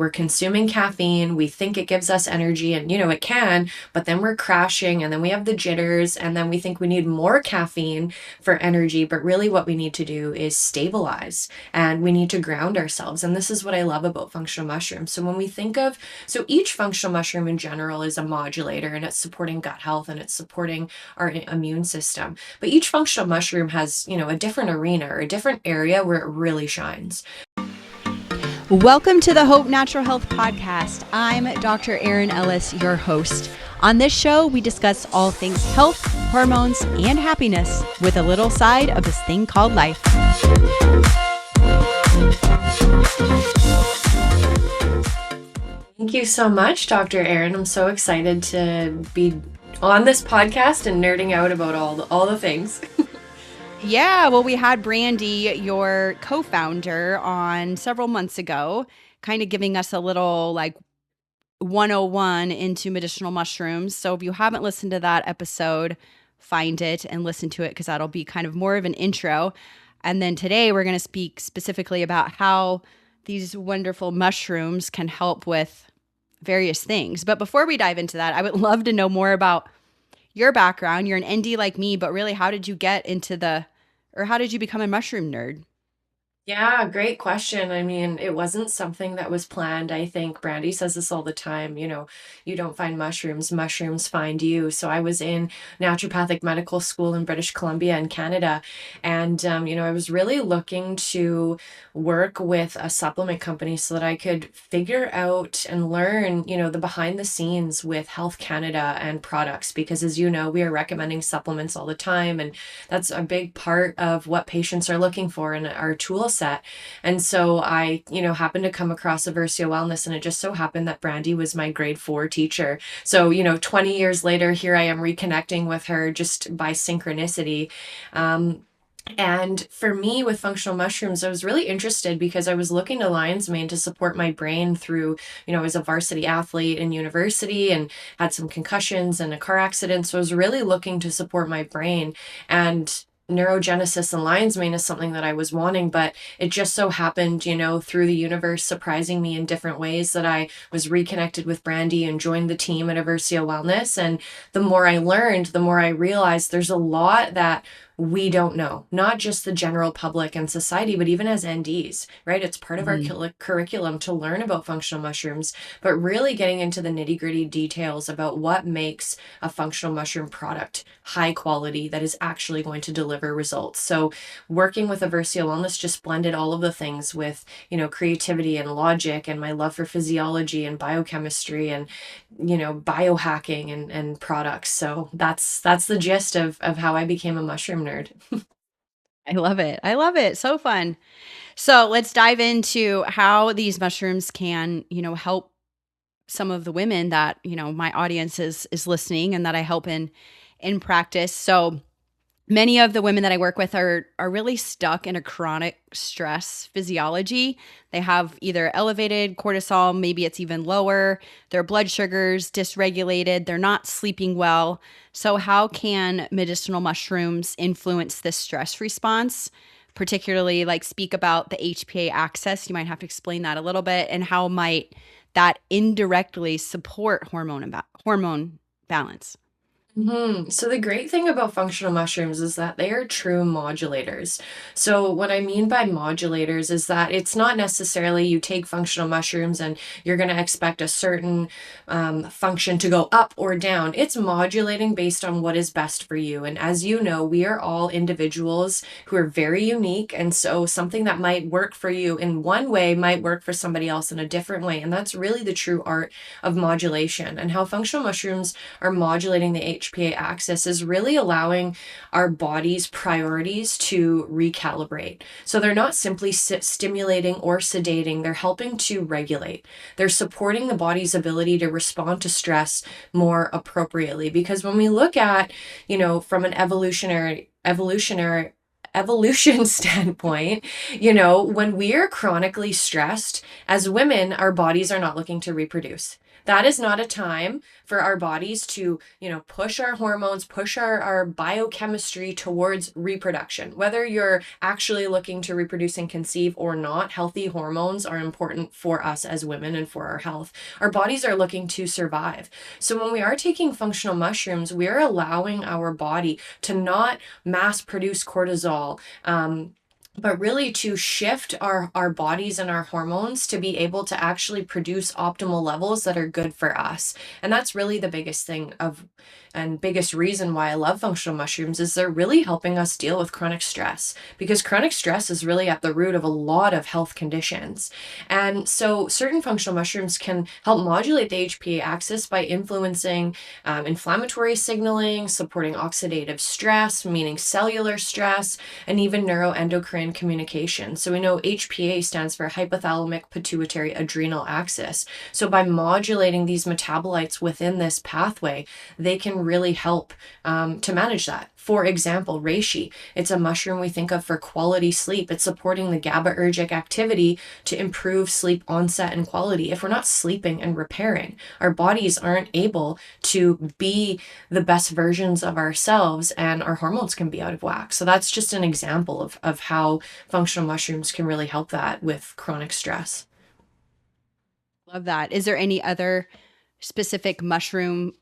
we're consuming caffeine, we think it gives us energy, and it can, but then we're crashing, and then we have the jitters, and then we think we need more caffeine for energy. But really what we need to do is stabilize, and we need to ground ourselves. And this is what I love about functional mushrooms. So when we think of, so each functional mushroom in general is a modulator, and it's supporting gut health, and it's supporting our immune system. But each functional mushroom has, a different arena or a different area where it really shines. Welcome to the Hope Natural Health Podcast. I'm Dr. Erin Ellis, your host. On this show, we discuss all things health, hormones, and happiness with a little side of this thing called life. Thank you so much, Dr. Erin. I'm so excited to be on this podcast and nerding out about all the things. Yeah, well, we had Brandy, your co-founder, on several months ago, kind of giving us a little 101 into medicinal mushrooms. So if you haven't listened to that episode, find it and listen to it, because that'll be kind of more of an intro. And then today we're going to speak specifically about how these wonderful mushrooms can help with various things. But before we dive into that, I would love to know more about your background. You're an ND like me, but really, how did you get into how did you become a mushroom nerd? Yeah, great question. I mean, it wasn't something that was planned. I think Brandy says this all the time, you don't find mushrooms, mushrooms find you. So I was in naturopathic medical school in British Columbia in Canada. And, I was really looking to work with a supplement company so that I could figure out and learn, the behind the scenes with Health Canada and products. Because as you know, we are recommending supplements all the time. And that's a big part of what patients are looking for in our tool set. And so I, happened to come across AIO Wellness, and it just so happened that Brandy was my grade 4 teacher. So, 20 years later, here I am reconnecting with her just by synchronicity. And for me, with functional mushrooms, I was really interested because I was looking to lion's mane to support my brain through, I was a varsity athlete in university and had some concussions and a car accident. So I was really looking to support my brain. And neurogenesis and lion's mane is something that I was wanting, but it just so happened, through the universe surprising me in different ways, that I was reconnected with Brandy and joined the team at AIO Wellness. And the more I learned, the more I realized there's a lot that we don't know, not just the general public and society, but even as NDs, right? It's part of our curriculum to learn about functional mushrooms, but really getting into the nitty-gritty details about what makes a functional mushroom product high quality that is actually going to deliver results. So working with AIO Wellness just blended all of the things with, creativity and logic and my love for physiology and biochemistry and, biohacking and products. So that's the gist of how I became a mushroom nerd. I love it. I love it. So fun. So let's dive into how these mushrooms can, help some of the women that, my audience is listening and that I help in practice. So many of the women that I work with are really stuck in a chronic stress physiology. They have either elevated cortisol, maybe it's even lower, their blood sugars dysregulated, they're not sleeping well. So how can medicinal mushrooms influence this stress response? Particularly, speak about the HPA axis. You might have to explain that a little bit, and how might that indirectly support hormone balance? So the great thing about functional mushrooms is that they are true modulators. So what I mean by modulators is that it's not necessarily you take functional mushrooms and you're going to expect a certain function to go up or down. It's modulating based on what is best for you. And as you know, we are all individuals who are very unique. And so something that might work for you in one way might work for somebody else in a different way. And that's really the true art of modulation, and how functional mushrooms are modulating the HPA axis is really allowing our body's priorities to recalibrate. So they're not simply stimulating or sedating, they're helping to regulate. They're supporting the body's ability to respond to stress more appropriately. Because when we look at, from an evolutionary evolution standpoint, when we are chronically stressed as women, our bodies are not looking to reproduce. That is not a time for our bodies to, push our hormones, push our biochemistry towards reproduction. Whether you're actually looking to reproduce and conceive or not, healthy hormones are important for us as women and for our health. Our bodies are looking to survive. So when we are taking functional mushrooms, we are allowing our body to not mass produce cortisol, but really to shift our bodies and our hormones to be able to actually produce optimal levels that are good for us. And that's really the biggest thing and biggest reason why I love functional mushrooms is they're really helping us deal with chronic stress, because chronic stress is really at the root of a lot of health conditions. And so certain functional mushrooms can help modulate the HPA axis by influencing inflammatory signaling, supporting oxidative stress, meaning cellular stress, and even neuroendocrine communication. So we know HPA stands for hypothalamic pituitary adrenal axis. So by modulating these metabolites within this pathway, they can really help to manage that. For example, reishi, it's a mushroom we think of for quality sleep. It's supporting the GABAergic activity to improve sleep onset and quality. If we're not sleeping and repairing, our bodies aren't able to be the best versions of ourselves, and our hormones can be out of whack. So that's just an example of how functional mushrooms can really help that with chronic stress. Love that. Is there any other specific mushroom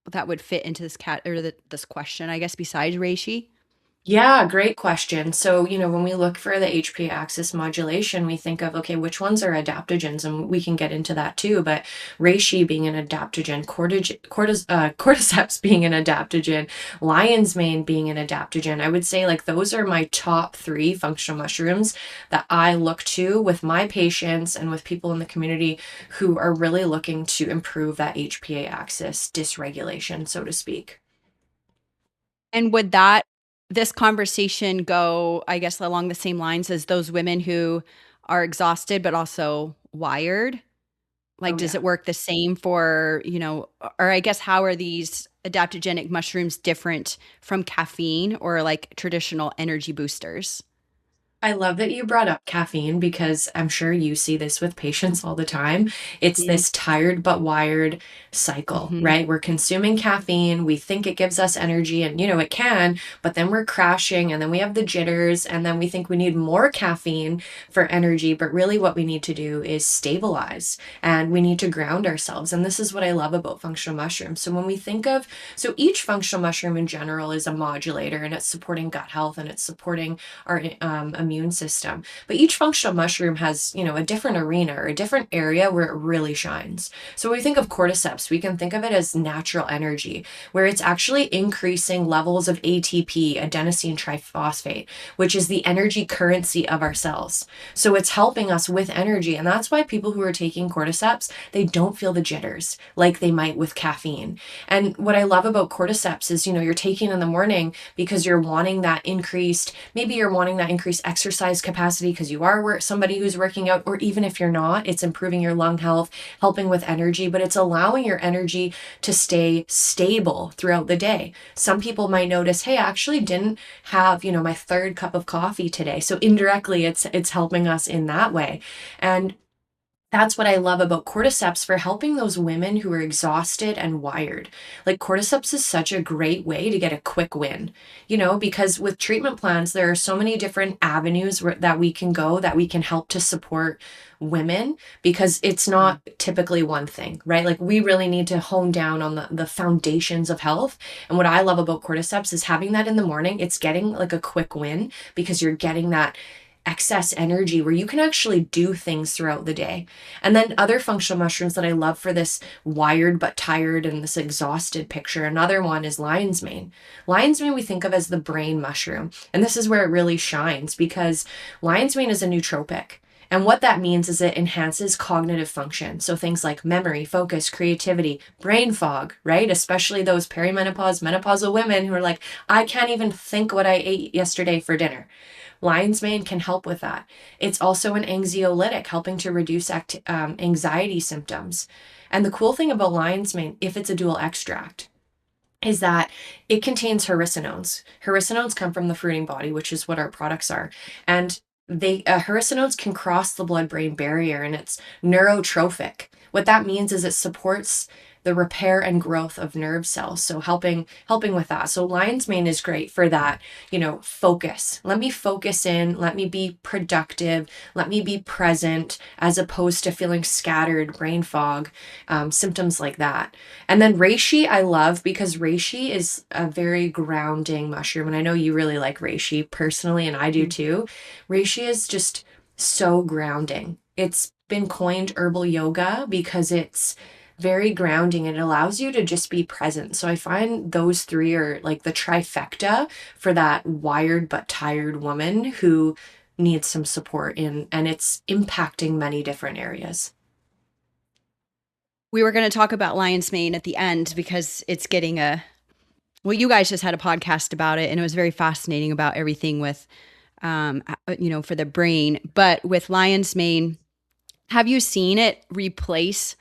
that would fit into this this question, I guess, besides reishi? Yeah, great question. So, when we look for the HPA axis modulation, we think of, okay, which ones are adaptogens? And we can get into that too. But reishi being an adaptogen, cordyceps being an adaptogen, lion's mane being an adaptogen. I would say like those are my top 3 functional mushrooms that I look to with my patients and with people in the community who are really looking to improve that HPA axis dysregulation, so to speak. And would this conversation go, I guess, along the same lines as those women who are exhausted but also wired? Like, Oh, does yeah. it work the same for, or I guess, how are these adaptogenic mushrooms different from caffeine or like traditional energy boosters? I love that you brought up caffeine because I'm sure you see this with patients all the time. It's Yeah. this tired but wired cycle, Mhm. right? We're consuming caffeine, we think it gives us energy, and it can, but then we're crashing and then we have the jitters, and then we think we need more caffeine for energy. But really, what we need to do is stabilize and we need to ground ourselves. And this is what I love about functional mushrooms. So, when we think of, so each functional mushroom in general is a modulator, and it's supporting gut health and it's supporting our immune system. But each functional mushroom has, a different arena or a different area where it really shines. So when we think of cordyceps, we can think of it as natural energy, where it's actually increasing levels of ATP, adenosine triphosphate, which is the energy currency of our cells. So it's helping us with energy. And that's why people who are taking cordyceps, they don't feel the jitters like they might with caffeine. And what I love about cordyceps is, you're taking in the morning because you're wanting that increased, maybe you're wanting that increased exercise capacity because you are somebody who's working out, or even if you're not, it's improving your lung health, helping with energy, but it's allowing your energy to stay stable throughout the day. Some people might notice, hey, I actually didn't have, my 3rd cup of coffee today. So indirectly, it's helping us in that way. And that's what I love about cordyceps for helping those women who are exhausted and wired. Like cordyceps is such a great way to get a quick win, because with treatment plans, there are so many different avenues that we can go that we can help to support women, because it's not typically one thing, right? Like we really need to hone down on the foundations of health. And what I love about cordyceps is having that in the morning, it's getting like a quick win because you're getting that excess energy where you can actually do things throughout the day. And then other functional mushrooms that I love for this wired but tired and this exhausted picture, another one is lion's mane. Lion's mane we think of as the brain mushroom. And this is where it really shines because lion's mane is a nootropic. And what that means is it enhances cognitive function. So things like memory, focus, creativity, brain fog, right? Especially those perimenopause, menopausal women who are like, I can't even think what I ate yesterday for dinner. Lion's mane can help with that. It's also an anxiolytic, helping to reduce anxiety symptoms. And the cool thing about lion's mane, if it's a dual extract, is that it contains hericenones. Hericenones come from the fruiting body, which is what our products are. And hericenones can cross the blood-brain barrier, and it's neurotrophic. What that means is it supports the repair and growth of nerve cells, so helping with that. So lion's mane is great for that, focus. Let me focus in, let me be productive, let me be present, as opposed to feeling scattered, brain fog, symptoms like that. And then reishi I love, because reishi is a very grounding mushroom, and I know you really like reishi personally, and I do too. Reishi is just so grounding. It's been coined herbal yoga because it's very grounding and it allows you to just be present. So I find those three are like the trifecta for that wired but tired woman who needs some support in, and it's impacting many different areas. We were going to talk about lion's mane at the end because it's getting well, you guys just had a podcast about it and it was very fascinating about everything with, for the brain. But with lion's mane, have you seen it replace,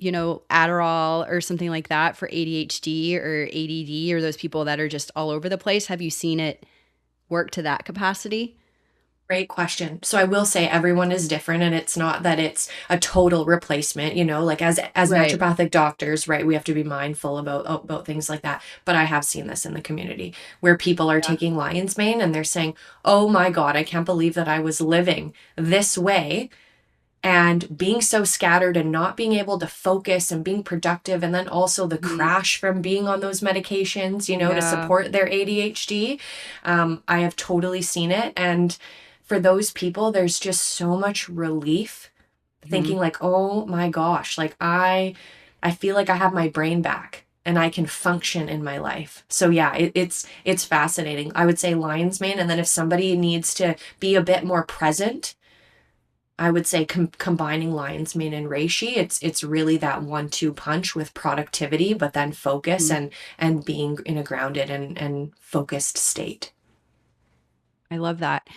Adderall or something like that for ADHD or ADD or those people that are just all over the place? Have you seen it work to that capacity? Great question. So I will say everyone is different, and it's not that it's a total replacement, like as Right. naturopathic doctors, right? We have to be mindful about things like that. But I have seen this in the community where people are Yeah. taking lion's mane and they're saying, "Oh my God, I can't believe that I was living this way and being so scattered and not being able to focus and being productive." And then also the Mhm. crash from being on those medications, to Yeah. support their ADHD. I have totally seen it. And for those people, there's just so much relief Mhm. thinking like, oh my gosh, like I feel like I have my brain back and I can function in my life. So yeah, it's fascinating. I would say lion's mane. And then if somebody needs to be a bit more present, I would say combining lion's mane and reishi, it's really that 1-2 punch with productivity, but then focus Mhm. and being in a grounded and focused state. I love that.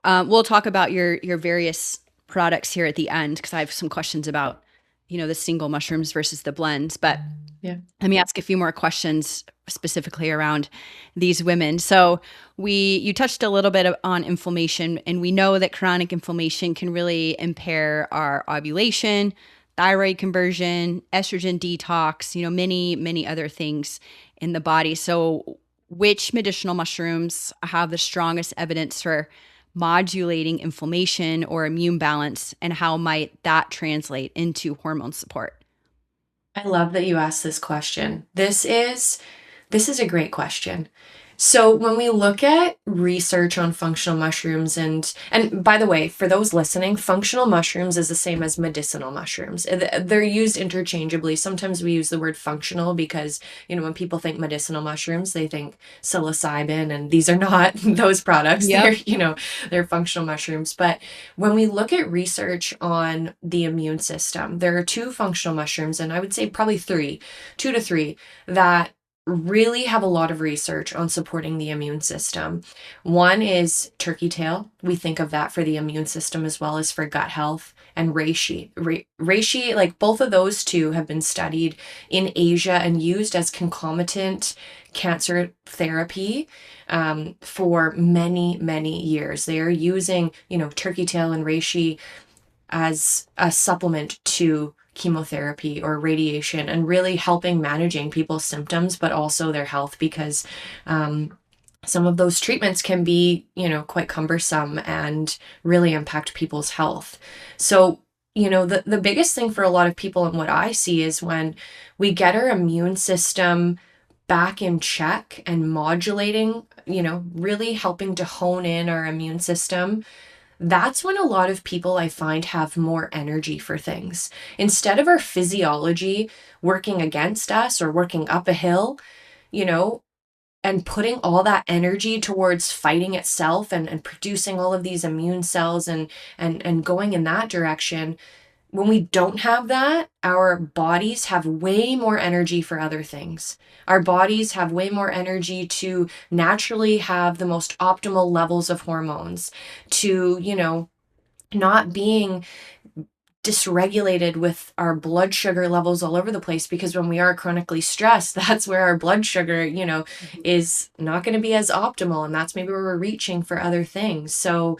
We'll talk about your various products here at the end because I have some questions about, the single mushrooms versus the blends. But Yeah. let me ask a few more questions specifically around these women. So you touched a little bit on inflammation, and we know that chronic inflammation can really impair our ovulation, thyroid conversion, estrogen detox, many, many other things in the body. So which medicinal mushrooms have the strongest evidence for modulating inflammation or immune balance, and how might that translate into hormone support? I love that you asked this question. This is a great question. So when we look at research on functional mushrooms, and by the way, for those listening, functional mushrooms is the same as medicinal mushrooms. They're used interchangeably. Sometimes we use the word functional because, when people think medicinal mushrooms, they think psilocybin, and these are not those products. Yep. They're functional mushrooms. But when we look at research on the immune system, there are two functional mushrooms, and I would say probably three, 2 to 3, that really have a lot of research on supporting the immune system. One is turkey tail. We think of that for the immune system as well as for gut health. And reishi. Reishi, like both of those two have been studied in Asia and used as concomitant cancer therapy for many, many years. They are using, turkey tail and reishi as a supplement to chemotherapy or radiation, and really helping managing people's symptoms, but also their health, because some of those treatments can be, quite cumbersome and really impact people's health. So, the biggest thing for a lot of people, and what I see, is when we get our immune system back in check and modulating, really helping to hone in our immune system, that's when a lot of people I find have more energy for things. Instead of our physiology working against us or working up a hill, you know, and putting all that energy towards fighting itself and producing all of these immune cells and going in that direction, when we don't have that, our bodies have way more energy for other things. Our bodies have way more energy to naturally have the most optimal levels of hormones, to, not being dysregulated with our blood sugar levels all over the place, because when we are chronically stressed, that's where our blood sugar, Mhm. is not going to be as optimal. And that's maybe where we're reaching for other things. So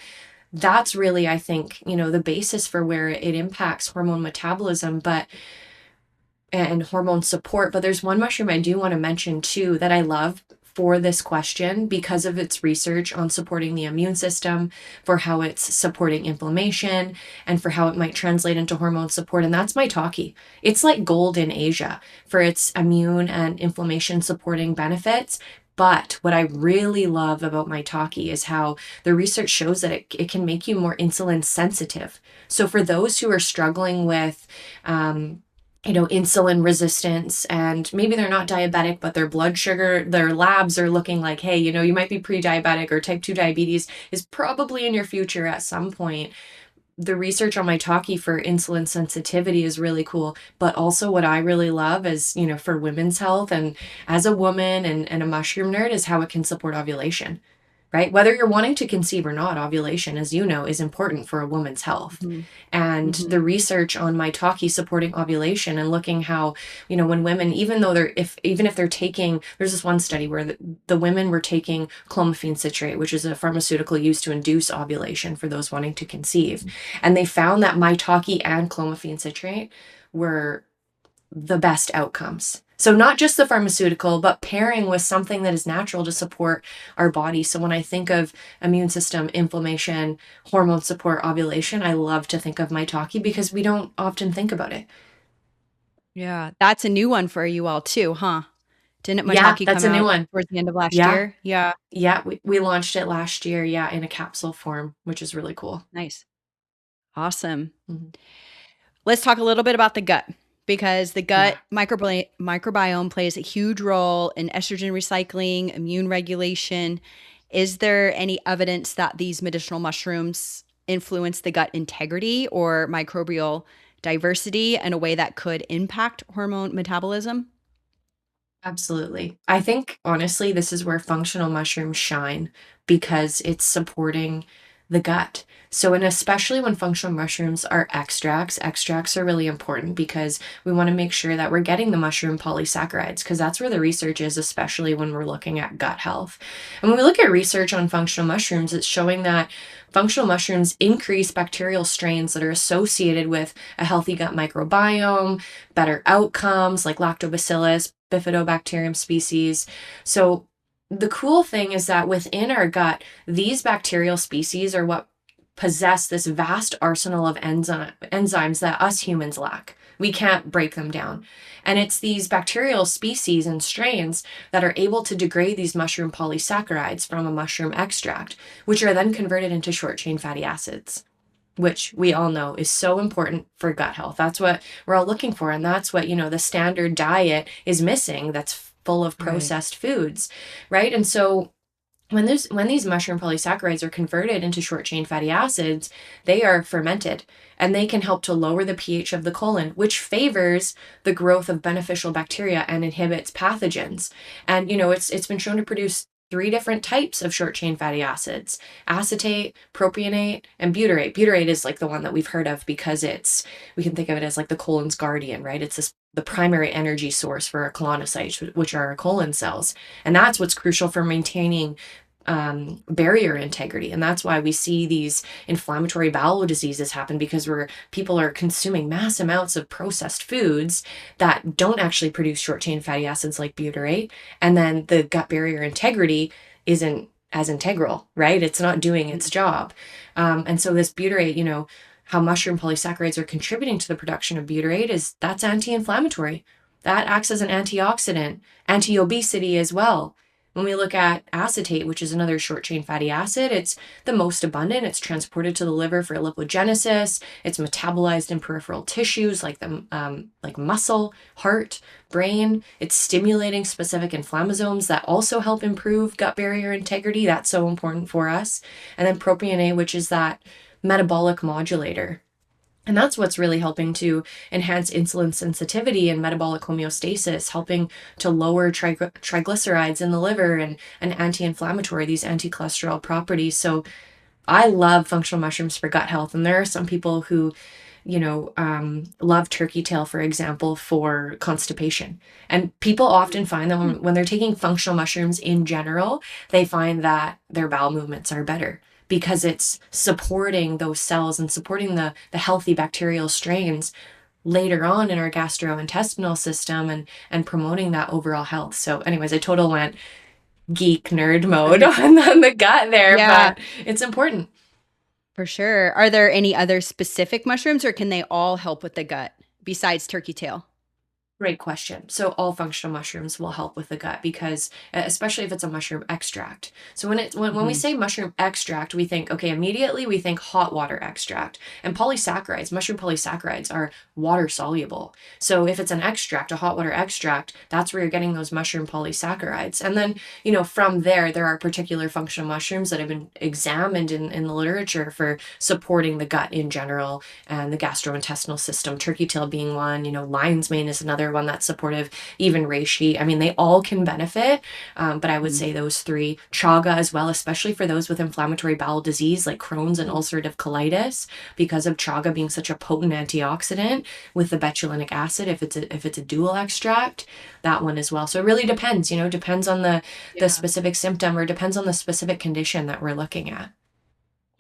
that's really, I think, the basis for where it impacts hormone metabolism, and hormone support. But there's one mushroom I do want to mention too that I love for this question because of its research on supporting the immune system, for how it's supporting inflammation, and for how it might translate into hormone support. And that's maitake. It's like gold in Asia for its immune and inflammation supporting benefits. But what I really love about maitake is how the research shows that it can make you more insulin sensitive. So for those who are struggling with, insulin resistance, and maybe they're not diabetic, but their blood sugar, their labs are looking like, hey, you might be pre-diabetic, or type 2 diabetes is probably in your future at some point. The research on maitake for insulin sensitivity is really cool. But also what I really love is, for women's health, and as a woman and a mushroom nerd, is how it can support ovulation, right? Whether you're wanting to conceive or not, ovulation, as you know, is important for a woman's health. Mhm. And Mhm. the research on maitake supporting ovulation, and looking how, when women, even though even if they're taking, there's this one study where the women were taking clomiphene citrate, which is a pharmaceutical used to induce ovulation for those wanting to conceive. And they found that maitake and clomiphene citrate were the best outcomes. So not just the pharmaceutical, but pairing with something that is natural to support our body. So when I think of immune system, inflammation, hormone support, ovulation, I love to think of maitake because we don't often think about it. Yeah, that's a new one for you all too, huh? Didn't Yeah, maitake that's come a new out one. towards the end of last Yeah. year? Yeah, Yeah. We launched it last year. Yeah. In a capsule form, which is really cool. nice. Awesome. Mhm. Let's talk a little bit about the gut, because the Yeah. gut microbiome plays a huge role in estrogen recycling, immune regulation. Is there any evidence that these medicinal mushrooms influence the gut integrity or microbial diversity in a way that could impact hormone metabolism? Absolutely. I think honestly, this is where functional mushrooms shine because it's supporting the gut. So, and especially when functional mushrooms are extracts are really important because we want to make sure that we're getting the mushroom polysaccharides, because that's where the research is, especially when we're looking at gut health. And when we look at research on functional mushrooms, it's showing that functional mushrooms increase bacterial strains that are associated with a healthy gut microbiome, better outcomes like lactobacillus, bifidobacterium species. So the cool thing is that within our gut, these bacterial species are what possess this vast arsenal of enzymes that us humans lack. We can't break them down. And it's these bacterial species and strains that are able to degrade these mushroom polysaccharides from a mushroom extract, which are then converted into short chain fatty acids, which we all know is so important for gut health. That's what we're all looking for. And that's what, the standard diet is missing, that's full of Right. processed foods, right? And so when these mushroom polysaccharides are converted into short chain fatty acids, they are fermented, and they can help to lower the pH of the colon, which favors the growth of beneficial bacteria and inhibits pathogens. And it's been shown to produce three different types of short chain fatty acids: acetate, propionate, and butyrate. Butyrate is like the one that we've heard of because we can think of it as like the colon's guardian, right? It's the primary energy source for our colonocytes, which are our colon cells. And that's what's crucial for maintaining barrier integrity. And that's why we see these inflammatory bowel diseases happen, because people are consuming mass amounts of processed foods that don't actually produce short chain fatty acids like butyrate. And then the gut barrier integrity isn't as integral, right? It's not doing its job. And so this butyrate, how mushroom polysaccharides are contributing to the production of butyrate, that's anti-inflammatory. That acts as an antioxidant, anti-obesity as well. When we look at acetate, which is another short chain fatty acid, it's the most abundant. It's transported to the liver for lipogenesis. It's metabolized in peripheral tissues like muscle, heart, brain. It's stimulating specific inflammasomes that also help improve gut barrier integrity. That's so important for us. And then propionate, which is that metabolic modulator. And that's what's really helping to enhance insulin sensitivity and metabolic homeostasis, helping to lower triglycerides in the liver, and anti-inflammatory, these anti-cholesterol properties. So I love functional mushrooms for gut health. And there are some people who love turkey tail, for example, for constipation. And people often find that when they're taking functional mushrooms in general, they find that their bowel movements are better because it's supporting those cells and supporting the healthy bacterial strains later on in our gastrointestinal system and promoting that overall health. So anyways, I total went geek nerd mode Okay. on the gut there, Yeah, but it's important. for sure. Are there any other specific mushrooms or can they all help with the gut besides turkey tail? Great question. So all functional mushrooms will help with the gut because especially if it's a mushroom extract. So when we Mhm. say mushroom extract, we think, okay, immediately we think hot water extract. And polysaccharides, mushroom polysaccharides are water soluble. So if it's an extract, a hot water extract, that's where you're getting those mushroom polysaccharides. And then, from there are particular functional mushrooms that have been examined in the literature for supporting the gut in general and the gastrointestinal system, turkey tail being one, lion's mane is another one that's supportive, even reishi. I mean, they all can benefit, but I would Mhm. say those three, chaga as well, especially for those with inflammatory bowel disease like Crohn's and ulcerative colitis, because of chaga being such a potent antioxidant with the betulinic acid, if it's a dual extract, that one as well. So it really depends, depends on the Yeah. specific symptom or depends on the specific condition that we're looking at.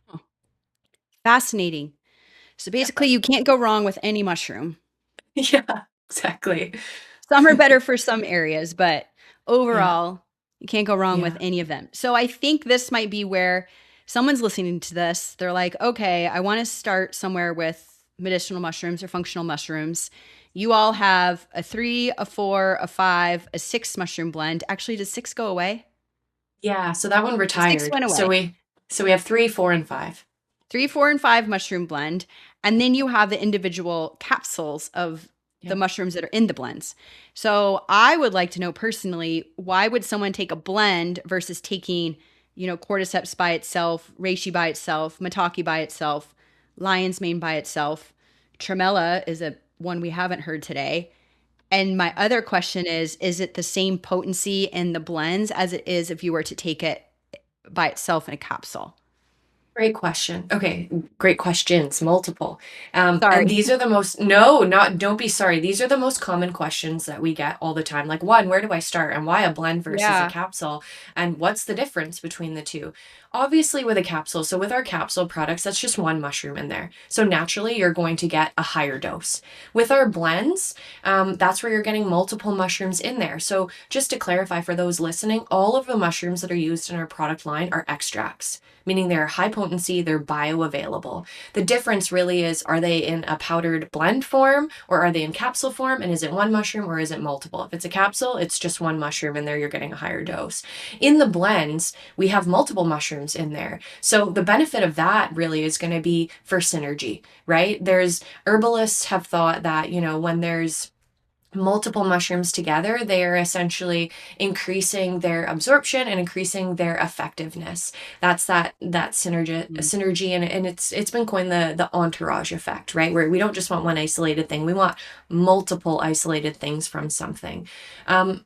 Oh, fascinating. So basically, you can't go wrong with any mushroom. Yeah, exactly. Some are better for some areas, but Yeah, overall, you can't go wrong with yeah. any of them. So I think this might be where someone's listening to this. They're like, okay, I want to start somewhere with medicinal mushrooms or functional mushrooms. You all have a three, a four, a five, a six mushroom blend. Actually, does six go away? Yeah, so that one The six retired. went So away. we have 3, 4, and 5. Three, four, and five mushroom blend. And then you have the individual capsules of the Yeah. mushrooms that are in the blends. So I would like to know personally, why would someone take a blend versus taking, cordyceps by itself, reishi by itself, maitake by itself, lion's mane by itself? Tremella is a one we haven't heard today. And my other question is it the same potency in the blends as it is if you were to take it by itself in a capsule? Great question. Okay, great questions, multiple. And Sorry. these are the most, no, not, don't be sorry. These are the most common questions that we get all the time. Like, one, where do I start? And why a blend versus a Yeah. capsule? And what's the difference between the two? Obviously, with a capsule, so with our capsule products, that's just one mushroom in there. So naturally, you're going to get a higher dose. With our blends, that's where you're getting multiple mushrooms in there. So just to clarify for those listening, all of the mushrooms that are used in our product line are extracts, meaning they're high potency, they're bioavailable. The difference really is, are they in a powdered blend form or are they in capsule form? And is it one mushroom or is it multiple? If it's a capsule, it's just one mushroom in there, you're getting a higher dose. In the blends, we have multiple mushrooms in there. So the benefit of that really is going to be for synergy, right? There's herbalists have thought that, when there's multiple mushrooms together, they are essentially increasing their absorption and increasing their effectiveness. That's that Mm. synergy, and it's been coined the entourage effect, right? Where we don't just want one isolated thing, we want multiple isolated things from something.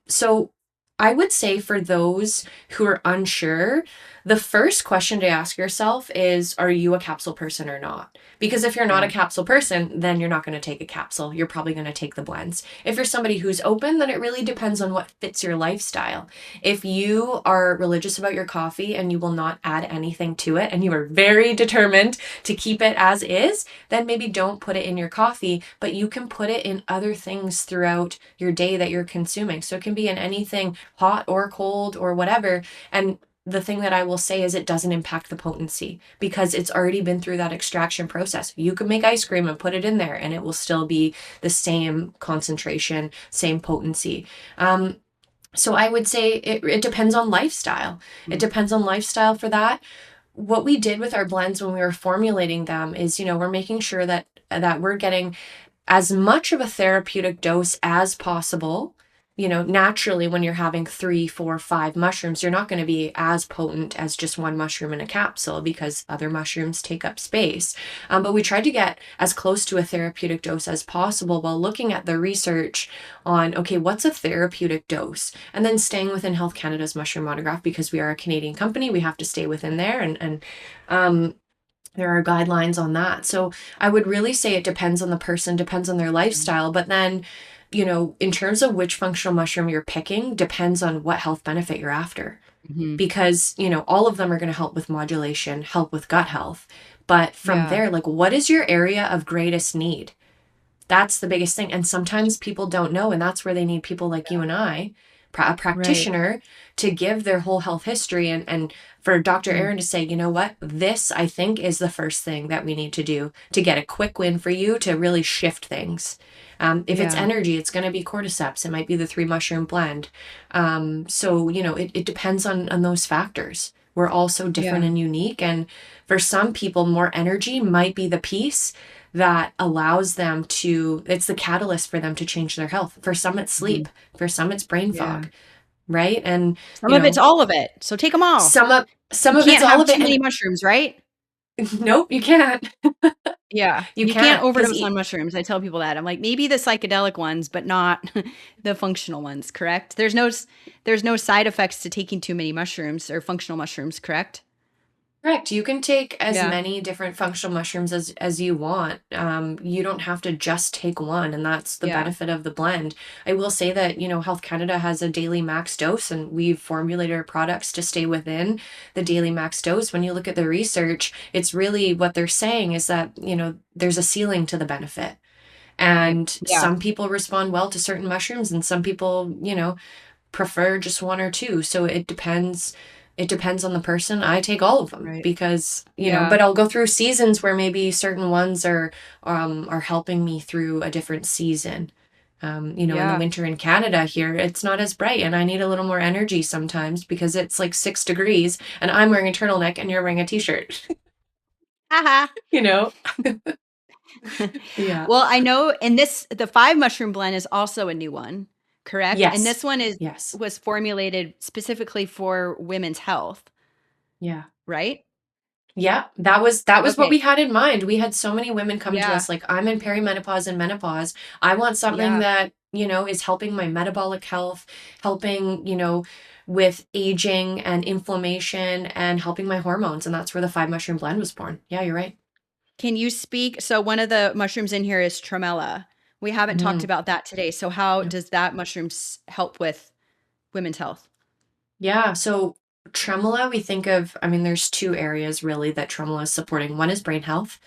So I would say for those who are unsure, the first question to ask yourself is, are you a capsule person or not? Because if you're not a Yeah. capsule person, then you're not going to take a capsule. You're probably going to take the blends. If you're somebody who's open, then it really depends on what fits your lifestyle. If you are religious about your coffee and you will not add anything to it and you are very determined to keep it as is, then maybe don't put it in your coffee, but you can put it in other things throughout your day that you're consuming. So it can be in anything hot or cold or whatever. And the thing that I will say is it doesn't impact the potency because it's already been through that extraction process. You can make ice cream and put it in there and it will still be the same concentration, same potency. So I would say it depends on lifestyle. It Mm. depends on lifestyle for that. What we did with our blends when we were formulating them is, we're making sure that we're getting as much of a therapeutic dose as possible. Naturally, when you're having 3, 4, 5 mushrooms, you're not going to be as potent as just one mushroom in a capsule because other mushrooms take up space. But we tried to get as close to a therapeutic dose as possible while looking at the research on, okay, what's a therapeutic dose? And then staying within Health Canada's mushroom monograph because we are a Canadian company, we have to stay within there. And There are guidelines on that. So I would really say it depends on the person, depends on their lifestyle. But then, in terms of which functional mushroom you're picking, depends on what health benefit you're after. Mhm. Because, all of them are going to help with modulation, help with gut health. But from Yeah. there, like, what is your area of greatest need? That's the biggest thing. And sometimes people don't know. And that's where they need people like you and I, a Right. practitioner, to give their whole health history and for Dr. Mm. Erin to say, you know what, this I think is the first thing that we need to do to get a quick win for you to really shift things. If it's Yeah. energy, it's going to be cordyceps. It might be the 3 mushroom blend. So, it depends on those factors. We're all so different Yeah. and unique. And for some people, more energy might be the piece that allows them to, it's the catalyst for them to change their health. For some, it's Mhm. sleep. For some, it's brain Yeah. fog, right? And, Some of it's all of it. So take them all. some You of it's can't all have of it. too many And mushrooms, right? nope, you can't. Yeah. You You can't can't. Because overdose on mushrooms. I tell people that. I'm like, maybe the psychedelic ones, but not the functional ones, correct? There's no side effects to taking too many mushrooms or functional mushrooms, correct? correct. You can take as Yeah. many different functional mushrooms as you want. You don't have to just take one, and that's the Yeah. benefit of the blend. I will say that, Health Canada has a daily max dose, and we've formulated our products to stay within the daily max dose. When you look at the research, it's really what they're saying is that, there's a ceiling to the benefit. Right. And Yeah. some people respond well to certain mushrooms, and some people, prefer just one or two. So it depends on the person. I take all of them Right. because, Yeah. but I'll go through seasons where maybe certain ones are helping me through a different season. In the Yeah. winter in Canada here, it's not as bright and I need a little more energy sometimes because it's like 6 degrees and I'm wearing a turtleneck and you're wearing a t-shirt, Haha. you know? Yeah. Well, I know in the 5 mushroom blend is also a new one, correct? And Yes. this one is Yes. was formulated specifically for women's health, Yeah. right? Yeah, that was what Okay. we had in mind. We had so many women come to Yeah. us like, I'm in perimenopause and menopause. I want something Yeah. that, is helping my metabolic health, helping, with aging and inflammation and helping my hormones. And that's where the 5 mushroom blend was born. Yeah, you're right. Can you speak so one of the mushrooms in here is tremella. We haven't talked Mm, about that today. So how yep. does that help with women's health? Yeah. So tremolo, we think of, I mean, there's 2 areas really that tremolo is supporting. One is brain health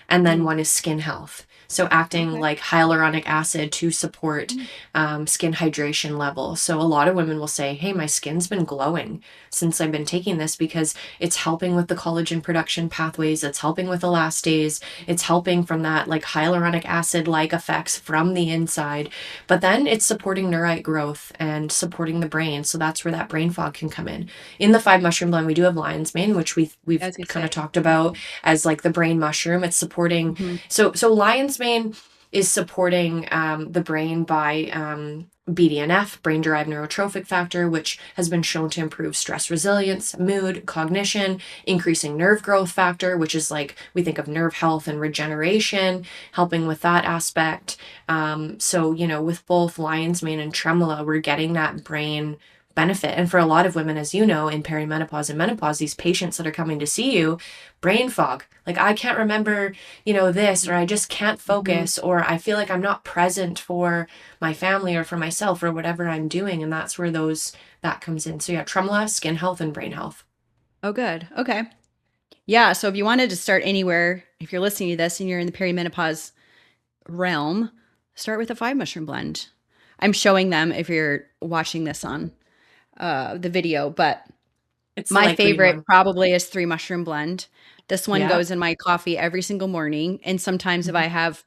and then Mm, one is skin health. So acting okay. like hyaluronic acid to support Mm, skin hydration level. So a lot of women will say, "Hey, my skin's been glowing since I've been taking this because it's helping with the collagen production pathways. It's helping with elastase. It's helping from that like hyaluronic acid like effects from the inside. But then it's supporting neurite growth and supporting the brain. So that's where that brain fog can come in. In the 5 mushroom blend, we do have lion's mane, which we've I was gonna kind of say. talked about as like the brain mushroom. It's supporting Mhm. so lion's mane is supporting the brain by BDNF, brain derived neurotrophic factor, which has been shown to improve stress resilience, mood, cognition, increasing nerve growth factor, which is like we think of nerve health and regeneration, helping with that aspect. So, with both lion's mane and tremolo, we're getting that brain benefit. And for a lot of women, as you know, in perimenopause and menopause, these patients that are coming to see you, brain fog. Like, I can't remember, this, or I just can't Mhm. focus, or I feel like I'm not present for my family or for myself or whatever I'm doing. And that's where that comes in. So yeah, tremolo, skin health, and brain health. Oh, good. Okay. Yeah, so if you wanted to start anywhere, if you're listening to this and you're in the perimenopause realm, start with a 5 mushroom blend. I'm showing them if you're watching this on the video, but It's the my light green favorite one. probably is 3 mushroom blend. This one Yeah. goes in my coffee every single morning, and sometimes if Mhm.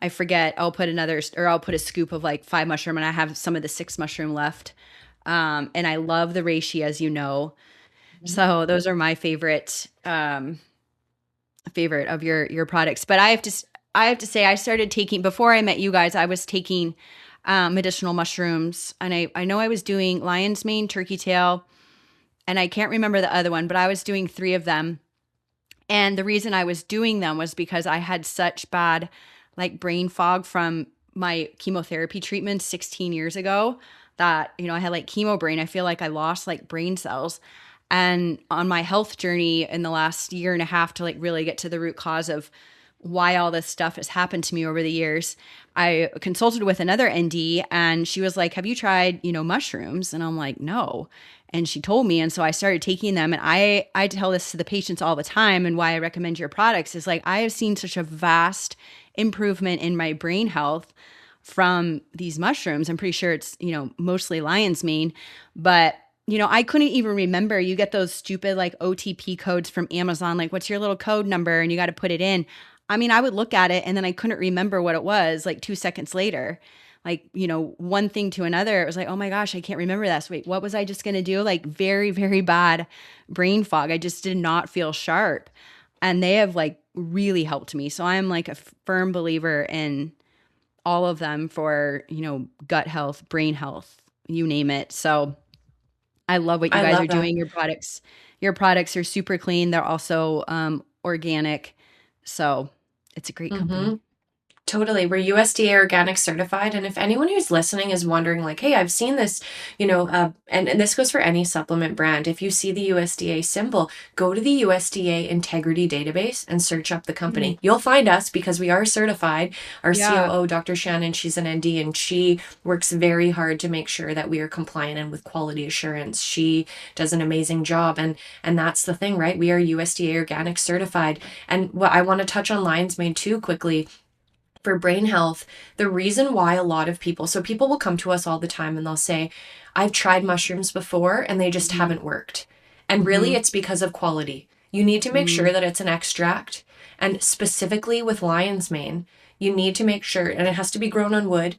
I forget, I'll put a scoop of like 5 mushroom and I have some of the 6 mushroom left. And I love the reishi, as you know. Mhm. So those are my favorite of your products. But I have to say I started taking before I met you guys, I was taking medicinal mushrooms, and I know I was doing lion's mane, turkey tail, and I can't remember the other one, but I was doing 3 of them. And the reason I was doing them was because I had such bad like brain fog from my chemotherapy treatment 16 years ago that, I had like chemo brain. I feel like I lost like brain cells. And on my health journey in the last year and a half to like really get to the root cause of why all this stuff has happened to me over the years, I consulted with another ND and she was like, "Have you tried, mushrooms?" And I'm like, "No." And she told me, and so I started taking them. And I tell this to the patients all the time, and why I recommend your products is like I have seen such a vast improvement in my brain health from these mushrooms. I'm pretty sure it's, mostly lion's mane, but I couldn't even remember. You get those stupid like OTP codes from Amazon, like what's your little code number and you got to put it in. I mean, I would look at it and then I couldn't remember what it was like 2 seconds later. Like, one thing to another. It was like, oh my gosh, I can't remember that. So wait, what was I just going to do? Like very, very bad brain fog. I just did not feel sharp. And they have like really helped me. So I'm like a firm believer in all of them for, gut health, brain health, you name it. So I love what you I guys are love that. doing. Your products are super clean. They're also organic. So it's a great company. Mm-hmm. Totally. We're USDA organic certified. And if anyone who's listening is wondering, like, hey, I've seen this, and this goes for any supplement brand. If you see the USDA symbol, go to the USDA integrity database and search up the Mm, company. You'll find us because we are certified. Our yeah. COO, Dr. Shannon, she's an ND and she works very hard to make sure that we are compliant and with quality assurance. She does an amazing job. And that's the thing, right? We are USDA organic certified. And what I want to touch on lion's mane too quickly for brain health, the reason why a lot of people, so people will come to us all the time and they'll say, I've tried mushrooms before and they just Hmm. haven't worked. And really, Hmm. it's because of quality. You need to make Hmm. sure that it's an extract. And specifically with lion's mane, you need to make sure, and it has to be grown on wood.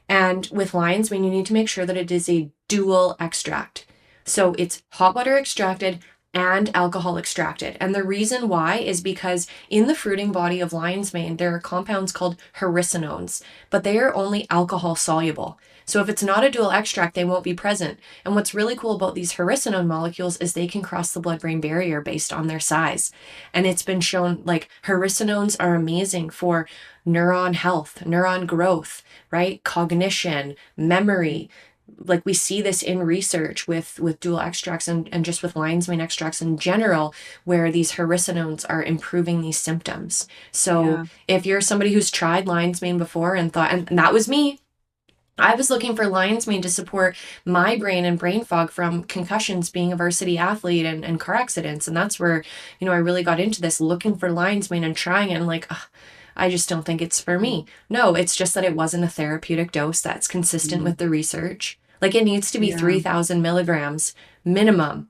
And with lion's mane, you need to make sure that it is a dual extract. So it's hot water extracted and alcohol extracted. And the reason why is because in the fruiting body of lion's mane, there are compounds called hericenones, but they are only alcohol soluble. So if it's not a dual extract, they won't be present. And what's really cool about these hericinone molecules is they can cross the blood-brain barrier based on their size. And it's been shown like hericenones are amazing for neuron health, neuron growth, right? Cognition, memory, like we see this in research with dual extracts and just with lion's mane extracts in general, where these hericenones are improving these symptoms. So Yeah. if you're somebody who's tried lion's mane before and thought, and that was me, I was looking for lion's mane to support my brain and brain fog from concussions, being a varsity athlete and car accidents. And that's where, I really got into this, looking for lion's mane and trying it. And like, ugh, I just don't think it's for Mm, me. No, it's just that it wasn't a therapeutic dose that's consistent mm, with the research. Like it needs to be yeah. 3,000 milligrams minimum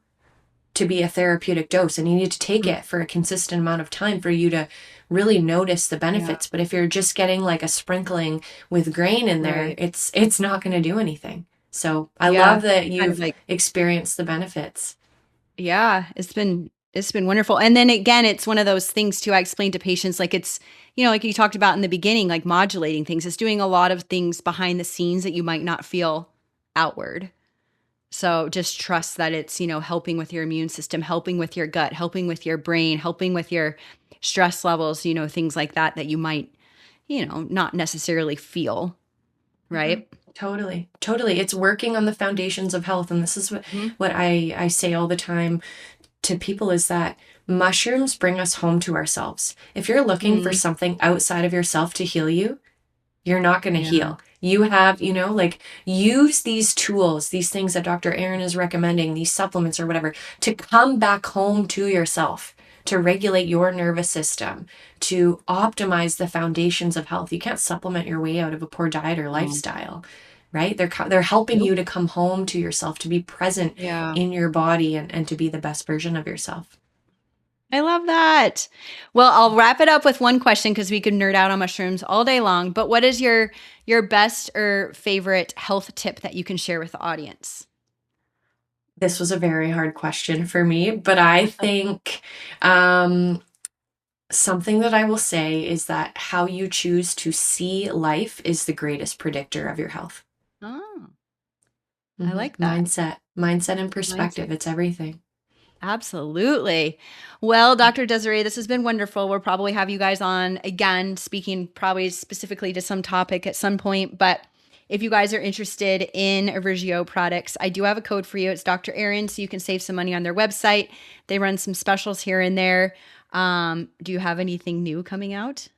to be a therapeutic dose. And you need to take Mm, it for a consistent amount of time for you to really notice the yeah. benefits. But if you're just getting like a sprinkling with grain in there, Right. it's not going to do anything. So I Yeah. love that It's kind of you've like, experienced the benefits. yeah, it's been wonderful. And then again, it's one of those things too I explain to patients like it's, like you talked about in the beginning, like modulating things. It's doing a lot of things behind the scenes that you might not feel outward. So just trust that it's, helping with your immune system, helping with your gut, helping with your brain, helping with your stress levels, things like that that you might, not necessarily feel, Mhm. right? Totally. Totally. It's working on the foundations of health. And this is what, Mhm. what I say all the time to people is that mushrooms bring us home to ourselves. If you're looking for Mhm. something outside of yourself to heal you, you're not going to Yeah. heal. You have, like use these tools, these things that Dr. Erin is recommending, these supplements or whatever, to come back home to yourself, to regulate your nervous system, to optimize the foundations of health. You can't supplement your way out of a poor diet or Oh, lifestyle, right? They're helping nope. you to come home to yourself, to be present Yeah. in your body and to be the best version of yourself. I love that. Well, I'll wrap it up with one question because we could nerd out on mushrooms all day long. But what is your best or favorite health tip that you can share with the audience? This was a very hard question for me, but I think um, something that I will say is that how you choose to see life is the greatest predictor of your health. Oh, I like that Mindset and mindset. perspective. It's everything. Absolutely. Well, Dr. Desiree, this has been wonderful. We'll probably have you guys on again, speaking probably specifically to some topic at some point. But If you guys are interested in Avergio products, I do have a code for you. It's Dr. Erin, so you can save some money on their website. They run some specials here and there. Do you have anything new coming out?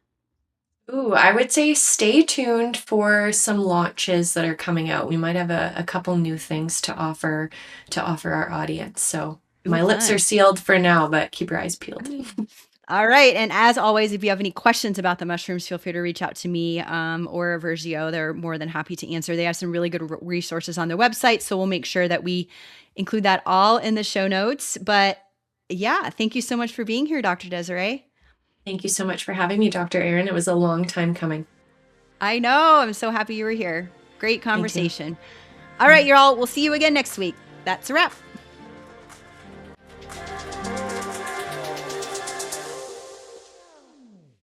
Ooh, I would say stay tuned for some launches that are coming out. We might have a couple new things to offer our audience. So Ooh, my lips are fun. sealed for now, but keep your eyes peeled. All right. And as always, if you have any questions about the mushrooms, feel free to reach out to me or Avergio. They're more than happy to answer. They have some really good resources on their website. So we'll make sure that we include that all in the show notes. But yeah, thank you so much for being here, Dr. Desiree. Thank you so much for having me, Dr. Erin. It was a long time coming. I know. I'm so happy you were here. Great Thank you. conversation. All right, y'all. We'll see you again next week. That's a wrap.